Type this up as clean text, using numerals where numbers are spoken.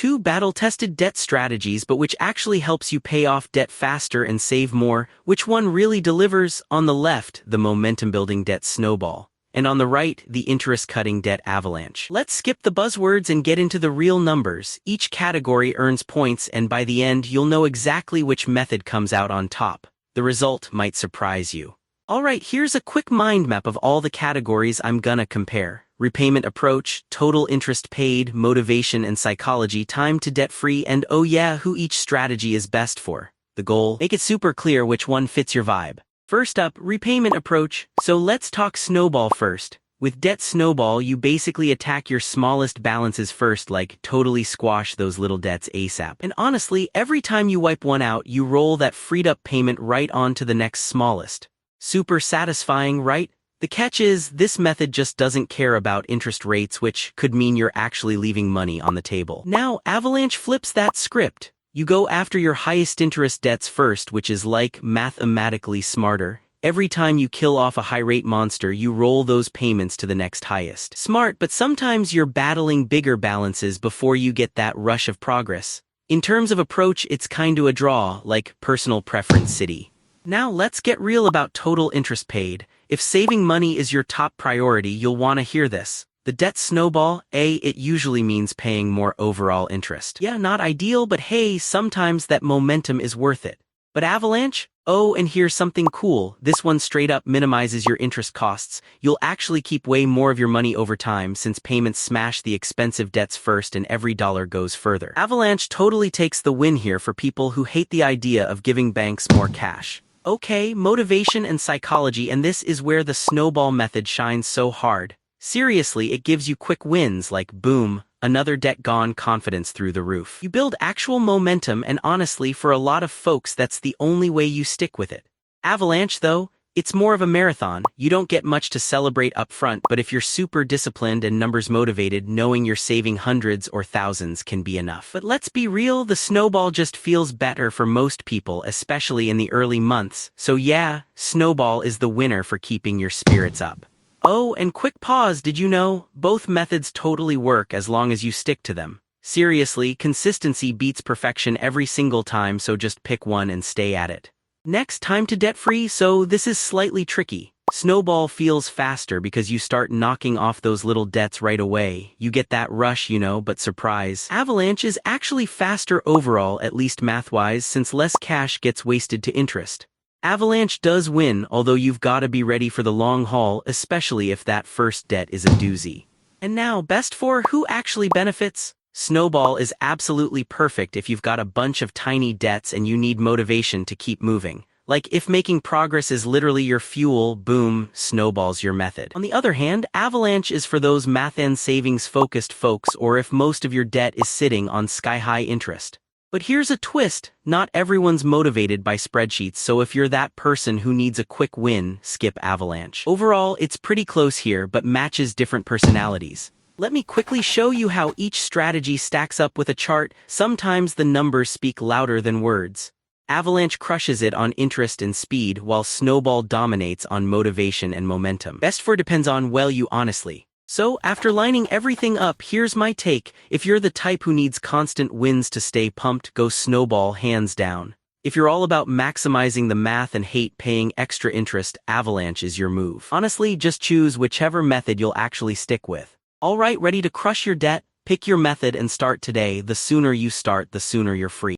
two battle-tested debt strategies, but which actually helps you pay off debt faster and save more. Which one really delivers? On the left, the momentum-building debt Snowball, and on the right, the interest-cutting debt Avalanche. Let's skip the buzzwords and get into the real numbers. Each category earns points, and by the end, you'll know exactly which method comes out on top. The result might surprise you. Alright, here's a quick mind map of all the categories I'm gonna compare. Repayment approach, total interest paid, motivation and psychology, time to debt-free, and oh yeah, who each strategy is best for. The goal? Make it super clear which one fits your vibe. First up, repayment approach. So let's talk Snowball first. With debt Snowball, you basically attack your smallest balances first, like totally squash those little debts ASAP. And honestly, every time you wipe one out, you roll that freed up payment right on to the next smallest. Super satisfying, right? The catch is, this method just doesn't care about interest rates, which could mean you're actually leaving money on the table. Now, Avalanche flips that script. You go after your highest interest debts first, which is like mathematically smarter. Every time you kill off a high-rate monster, you roll those payments to the next highest. Smart, but sometimes you're battling bigger balances before you get that rush of progress. In terms of approach, it's kinda a draw, like personal preference city. Now let's get real about total interest paid. If saving money is your top priority, you'll want to hear this. The debt Snowball, it usually means paying more overall interest. Yeah, not ideal, but hey, sometimes that momentum is worth it. But Avalanche? Oh, and here's something cool. This one straight up minimizes your interest costs. You'll actually keep way more of your money over time since payments smash the expensive debts first and every dollar goes further. Avalanche totally takes the win here for people who hate the idea of giving banks more cash. Okay, motivation and psychology, and this is where the Snowball method shines so hard. Seriously, it gives you quick wins like boom, another debt gone, confidence through the roof. You build actual momentum, and honestly, for a lot of folks, that's the only way you stick with it. Avalanche, though, it's more of a marathon. You don't get much to celebrate up front, but if you're super disciplined and numbers motivated, knowing you're saving hundreds or thousands can be enough. But let's be real, the Snowball just feels better for most people, especially in the early months. So yeah, Snowball is the winner for keeping your spirits up. Oh, and quick pause, did you know? Both methods totally work as long as you stick to them. Seriously, consistency beats perfection every single time, so just pick one and stay at it. Next, time to debt-free, so this is slightly tricky. Snowball feels faster because you start knocking off those little debts right away. You get that rush, but surprise. Avalanche is actually faster overall, at least math-wise, since less cash gets wasted to interest. Avalanche does win, although you've gotta be ready for the long haul, especially if that first debt is a doozy. And now, best for who actually benefits? Snowball is absolutely perfect if you've got a bunch of tiny debts and you need motivation to keep moving. Like if making progress is literally your fuel, boom, Snowball's your method. On the other hand, Avalanche is for those math and savings focused folks, or if most of your debt is sitting on sky-high interest. But here's a twist, not everyone's motivated by spreadsheets, so if you're that person who needs a quick win, skip Avalanche. Overall, it's pretty close here, but matches different personalities. Let me quickly show you how each strategy stacks up with a chart. Sometimes the numbers speak louder than words. Avalanche crushes it on interest and speed, while Snowball dominates on motivation and momentum. Best for depends on you honestly. So, after lining everything up, here's my take. If you're the type who needs constant wins to stay pumped, go Snowball hands down. If you're all about maximizing the math and hate paying extra interest, Avalanche is your move. Honestly, just choose whichever method you'll actually stick with. Alright, ready to crush your debt? Pick your method and start today. The sooner you start, the sooner you're free.